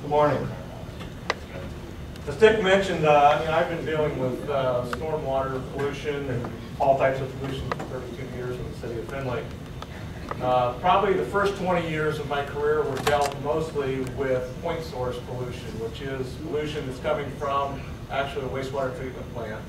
Good morning. As Dick mentioned, I've been dealing with stormwater pollution and all types of pollution for 32 years in the city of Findlay. Probably the first 20 years of my career were dealt mostly with point source pollution, which is pollution that's coming from actually a wastewater treatment plant.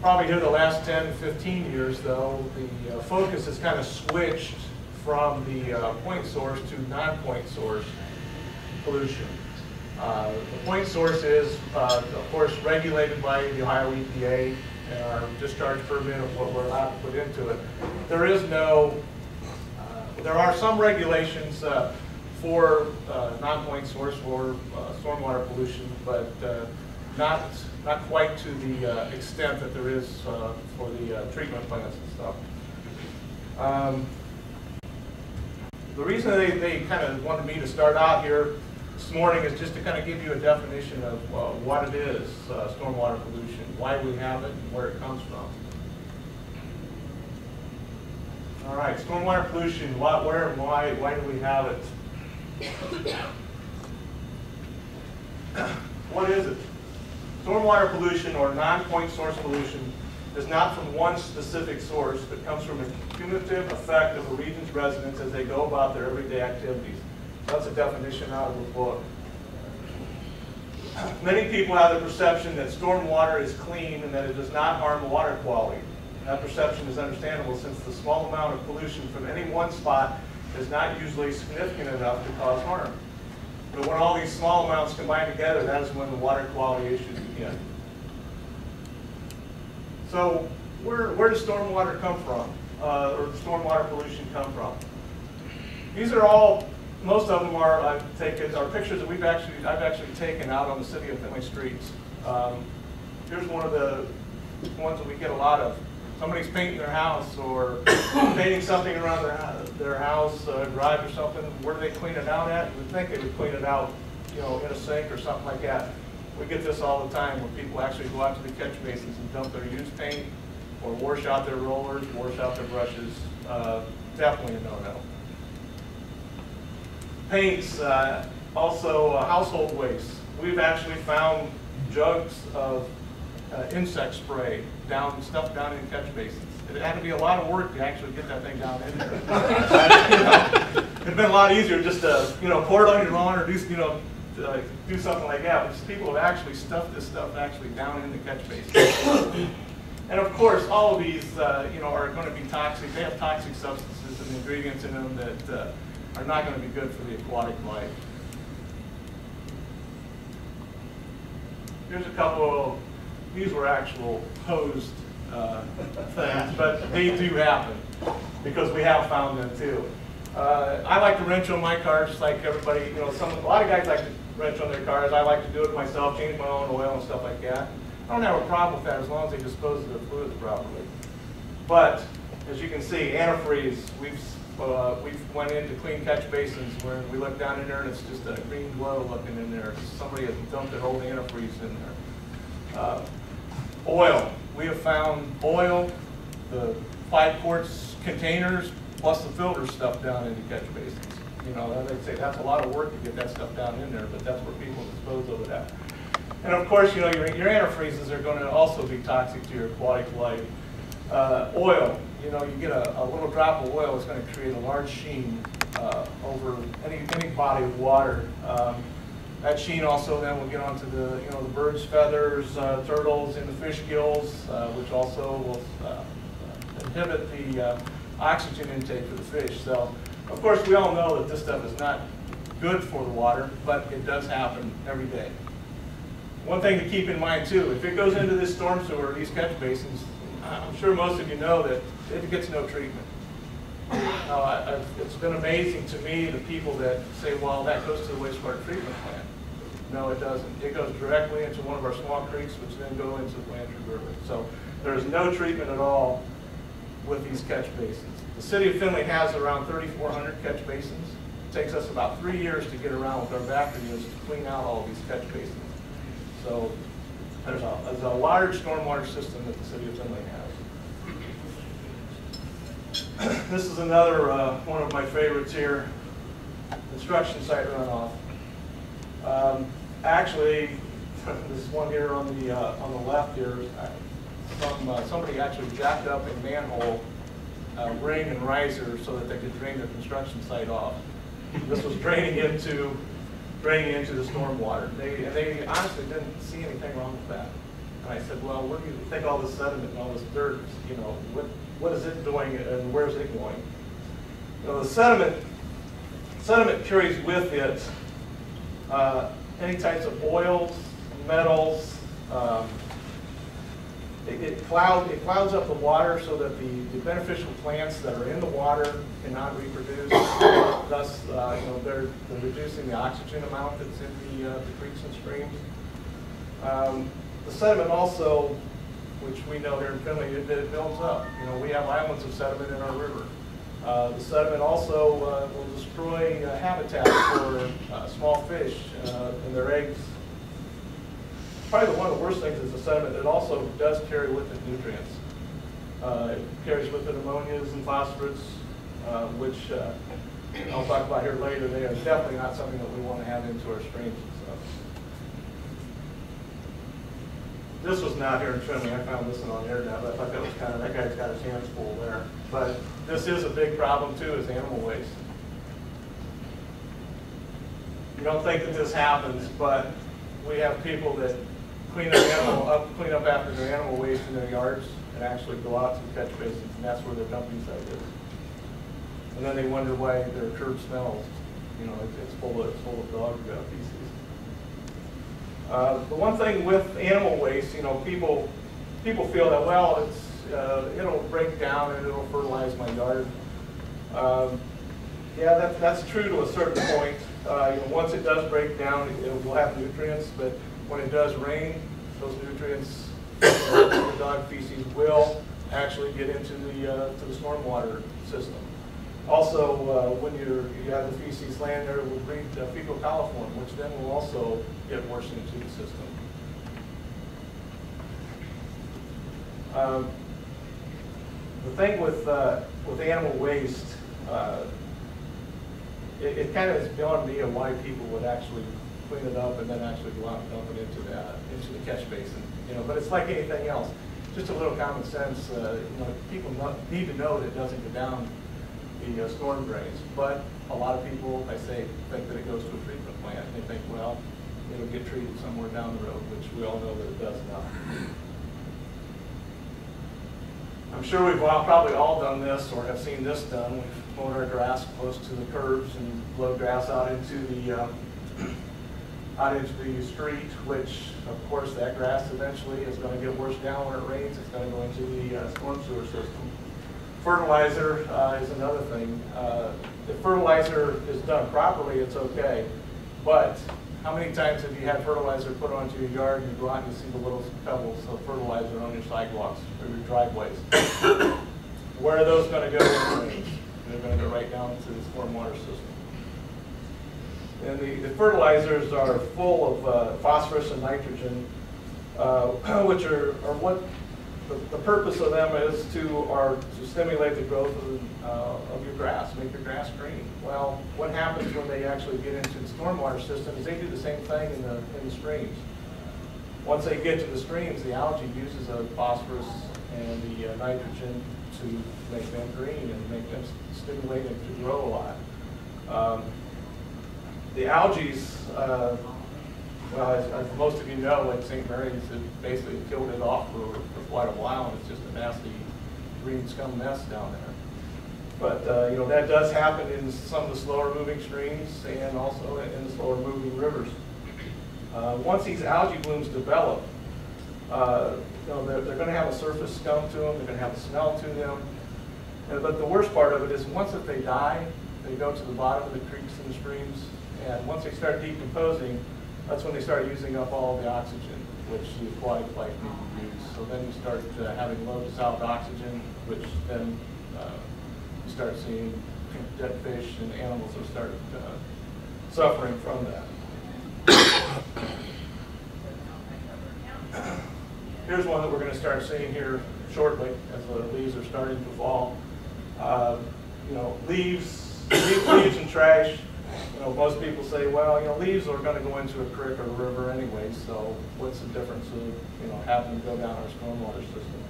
Probably here the last 10, 15 years, though, the focus has kind of switched from the point source to non-point source pollution. The point source is, of course, regulated by the Ohio EPA and our discharge permit of what we're allowed to put into it. There is no, there are some regulations for non-point source or stormwater pollution, but not quite to the extent that there is for the treatment plants and stuff. The reason they kind of wanted me to start out here this morning is just to kind of give you a definition of what it is, stormwater pollution, why we have it, and where it comes from. All right, stormwater pollution, what, where, and why do we have it? What is it? Stormwater pollution, or non-point source pollution, is not from one specific source, but comes from a cumulative effect of a region's residents as they go about their everyday activities. That's a definition out of the book. Many people have the perception that stormwater is clean and that it does not harm water quality. And that perception is understandable since the small amount of pollution from any one spot is not usually significant enough to cause harm. But when all these small amounts combine together, that is when the water quality issues begin. So where does stormwater come from, or the stormwater pollution come from? These are all, most of them are, are pictures that I've actually taken out on the city of Findlay streets. Here's one of the ones that we get a lot of. Somebody's painting their house or painting something around their house, garage or something. Where do they clean it out at? You would think they would clean it out, in a sink or something like that. We get this all the time where people actually go out to the catch basins and dump their used paint or wash out their rollers, wash out their brushes. Definitely a no-no. Paints, also household waste. We've actually found jugs of insect spray stuffed down in catch basins. It had to be a lot of work to actually get that thing down in there. It'd been a lot easier just to pour it on your lawn or do something like that. But people have actually stuffed this stuff actually down in the catch basin. And of course, all of these are going to be toxic. They have toxic substances and ingredients in them that are not going to be good for the aquatic life. Here's a couple of, these were actual posed things, but they do happen because we have found them too. I like to wrench on my car just like everybody, a lot of guys like to wrench on their cars. I like to do it myself, change my own oil and stuff like that. I don't have a problem with that as long as they dispose of the fluids properly. But as you can see, antifreeze, we've went into clean catch basins where we look down in there and it's just a green glow looking in there. Somebody has dumped their whole antifreeze in there. Oil, we have found oil, the 5 quarts containers, plus the filter stuff down into catch basins. They say that's a lot of work to get that stuff down in there, but that's where people dispose of it at. And of course, your antifreezes are going to also be toxic to your aquatic life. Oil, you get a little drop of oil, it's going to create a large sheen over any body of water. That sheen also then will get onto the the birds' feathers, turtles, and the fish gills, which also will inhibit the oxygen intake for the fish. So, of course, we all know that this stuff is not good for the water, but it does happen every day. One thing to keep in mind too, if it goes into this storm sewer, these catch basins, I'm sure most of you know that it gets no treatment. It's been amazing to me, the people that say, well, that goes to the wastewater treatment plant. No, it doesn't. It goes directly into one of our small creeks, which then go into the Blanchard River. So there's no treatment at all with these catch basins. The city of Findlay has around 3,400 catch basins. It takes us about 3 years to get around with our vacuum units to clean out all of these catch basins. So there's a large stormwater system that the city of Findlay has. This is another one of my favorites here, construction site runoff. Actually, this one here on the left here, somebody actually jacked up a manhole ring and riser so that they could drain their construction site off. This was draining into the stormwater. They honestly didn't see anything wrong with that. And I said, well, what do you think all this sediment and all this dirt, you know, what is it doing and where's it going? You know, the sediment carries with it any types of oils, metals. It clouds up the water so that the beneficial plants that are in the water cannot reproduce. Thus, you know, they're reducing the oxygen amount that's in the creeks and streams. The sediment also, which we know here in Findlay, it builds up. You know, we have islands of sediment in our river. The sediment also will destroy habitat for small fish and their eggs. Probably one of the worst things is the sediment. It also does carry with it nutrients. It carries with it ammonias and phosphorus, which I'll talk about here later. They are definitely not something that we want to have into our streams and stuff. This was not here in Findlay. I found this one on the internet, but I thought that was kind of, that guy's got his hands full there. But this is a big problem too, is animal waste. You don't think that this happens, but we have people that clean up after their animal waste in their yards and actually go out to the catch basins, and that's where their dumping site is. And then they wonder why their curb smells. You know, it's full of dog feces. The one thing with animal waste, you know, people feel that, well, it'll break down and it'll fertilize my yard. Yeah, that's true to a certain point. You know, once it does break down, it will have nutrients, but when it does rain, those nutrients, the dog feces, will actually get into to the stormwater system. Also, when you have the feces laying there, it will breed fecal coliform, which then will also get washed into the system. The thing with animal waste, it kind of is beyond me of why people would actually clean it up and then actually go out and dump it into the catch basin. You know, but it's like anything else. Just a little common sense. You know, people need to know that it doesn't go down the storm drains. But a lot of people, I say, think that it goes to a treatment plant. And they think, well, it'll get treated somewhere down the road, which we all know that it does not. I'm sure we've probably all done this or have seen this done. We've mowed our grass close to the curbs and blowed grass out into the street, which of course that grass eventually is going to get washed down when it rains. It's going to go into the storm sewer system. Fertilizer is another thing. If fertilizer is done properly, it's okay. But how many times have you had fertilizer put onto your yard and you go out and you see the little pebbles of fertilizer on your sidewalks or your driveways? Where are those going to go when it rains? They're going to go right down into the stormwater system. And the fertilizers are full of phosphorus and nitrogen, which are what the purpose of them is to stimulate the growth of your grass, make your grass green. Well, what happens when they actually get into the stormwater system is they do the same thing in the streams. Once they get to the streams, the algae uses the phosphorus and the nitrogen to make them green and make them stimulate them to grow a lot. The algae, well, as most of you know, at St. Mary's, it basically killed it off for quite a while, and it's just a nasty green scum mess down there. But you know, that does happen in some of the slower moving streams and also in the slower moving rivers. Once these algae blooms develop, you know, they're going to have a surface scum to them. They're going to have a smell to them. But the worst part of it is once if they die, they go to the bottom of the creeks and the streams. And once they start decomposing, that's when they start using up all the oxygen, which the aquatic life need to use. So then you start having low dissolved oxygen, which then you start seeing dead fish and animals that start suffering from that. Here's one that we're going to start seeing here shortly as the leaves are starting to fall. You know, leaves and trash Most people say, well, leaves are going to go into a creek or a river anyway, so what's the difference of, having to go down our stormwater system?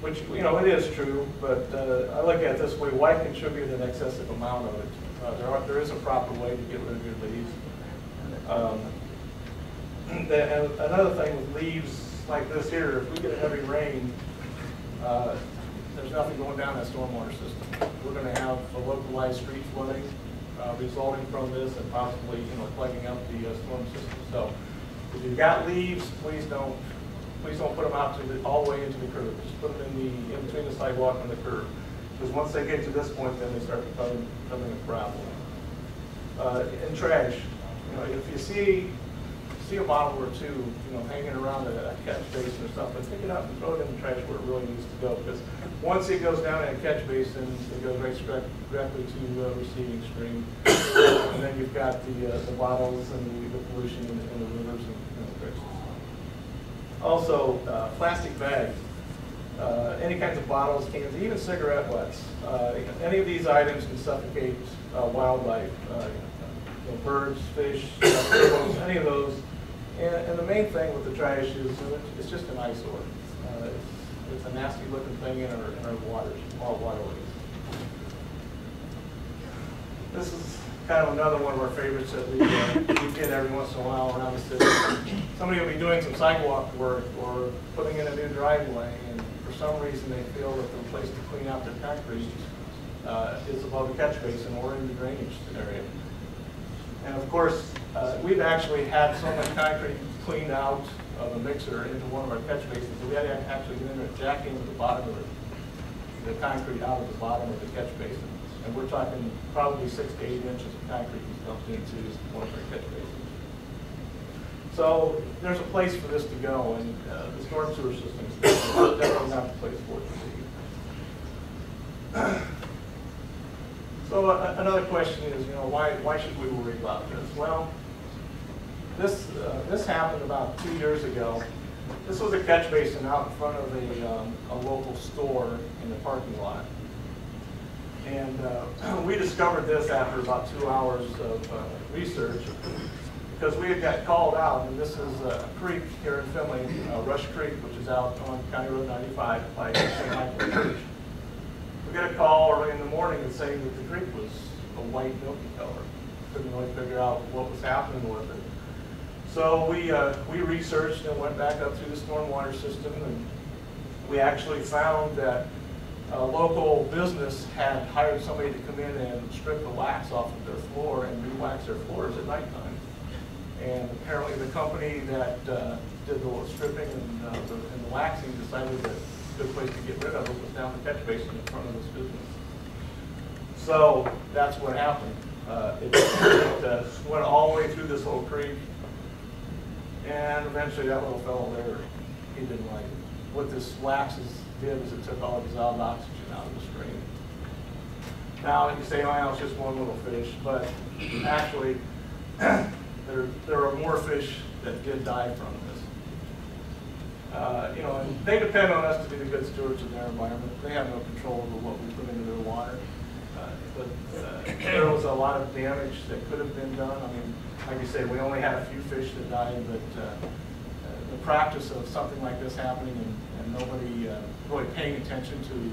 Which, it is true, but I look at it this way: why contribute an excessive amount of it? There is a proper way to get rid of your leaves. Another thing with leaves like this here, if we get a heavy rain, there's nothing going down that stormwater system. We're going to have a localized street flooding resulting from this, and possibly plugging up the storm system. So if you've got leaves, please don't put them out all the way into the curb. Just put them in between the sidewalk and the curb, because once they get to this point, then they start becoming a problem. And trash, if you see a bottle or two, hanging around a catch basin or something, pick it up and throw it in the trash where it really needs to go. Because once it goes down in a catch basin, it goes directly to the receiving stream, and then you've got the bottles and the pollution in the rivers and the creeks. Also, plastic bags, any kinds of bottles, cans, even cigarette butts. Any of these items can suffocate wildlife, birds, fish, turtles, any of those. And the main thing with the trash is it's just an eyesore. It's a nasty looking thing in our waters, all waterways. This is kind of another one of our favorites that we did every once in a while around the city. Somebody will be doing some sidewalk work or putting in a new driveway, and for some reason they feel that the place to clean out their concrete is above the catch basin or in the drainage area. And of course, we've actually had so much concrete cleaned out of a mixer into one of our catch basins that we had to actually get in there and jack into the bottom of the concrete out of the bottom of the catch basin. And we're talking probably 6 to 8 inches of concrete was dumped into one of our catch basins. So there's a place for this to go, and the storm sewer system is definitely not the place for it to be. So another question is, why should we worry about this? Well, this happened about 2 years ago. This was a catch basin out in front of a local store in the parking lot. And we discovered this after about 2 hours of research, because we had got called out, and this is a creek here in Findlay, Rush Creek, which is out on County Road 95 by St. Michael Church. We got a call early in the morning and saying that the creek was a white milky color. Couldn't really figure out what was happening with it. So we researched and went back up through the stormwater system, and we actually found that a local business had hired somebody to come in and strip the wax off of their floor and re-wax their floors at nighttime. And apparently the company that did the stripping and the waxing decided that a good place to get rid of it was down the catch basin in front of this business. So that's what happened. It went all the way through this whole creek, and eventually that little fellow there, he didn't like it. What this wax did is it took all the dissolved oxygen out of the stream. Now you say, oh, it's just one little fish, but actually there are more fish that did die from this. And they depend on us to be the good stewards of their environment. They have no control over what we put into their water. But there was a lot of damage that could have been done. I mean, like you say, we only had a few fish that died, but the practice of something like this happening and nobody really paying attention to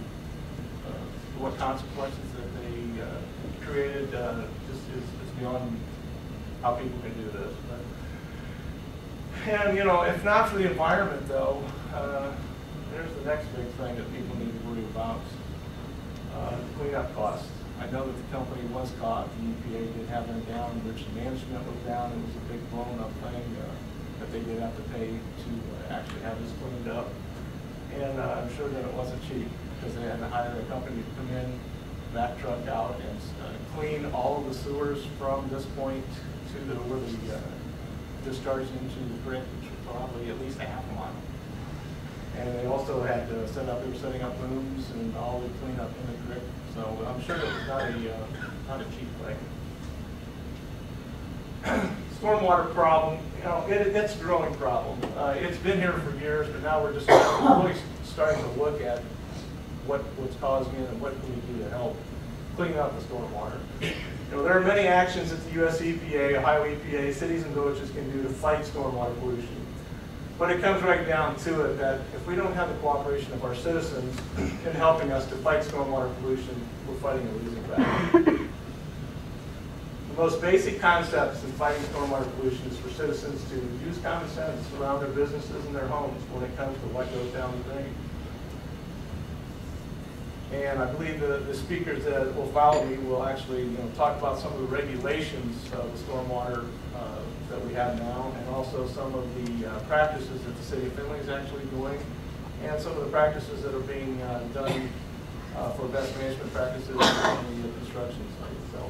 what consequences that they created just is beyond how people can do this. And if not for the environment, though, there's the next big thing that people need to worry about: cleanup costs. I know that the company was caught. The EPA did have them down. Emergency management was down. It was a big blown-up thing that they did have to pay to actually have this cleaned up. And I'm sure that it wasn't cheap, because they had to hire a company to come in, back truck out, and clean all of the sewers from this point to where the discharged into the creek, which was probably at least a half a mile. And they also had to they were setting up rooms and all the cleanup in the creek. So I'm sure it was not a cheap thing. Stormwater problem, it's a growing problem. It's been here for years, but now we're just really starting to look at what's causing it and what can we do to help clean up the stormwater. There are many actions that the US EPA, Ohio EPA, cities and villages can do to fight stormwater pollution. But it comes right down to it that if we don't have the cooperation of our citizens in helping us to fight stormwater pollution, we're fighting a losing battle. The most basic concepts in fighting stormwater pollution is for citizens to use common sense around their businesses and their homes when it comes to what goes down the drain. And I believe the speakers that will follow me will actually talk about some of the regulations of the stormwater that we have now, and also some of the practices that the city of Findlay is actually doing, and some of the practices that are being done for best management practices on the construction site. So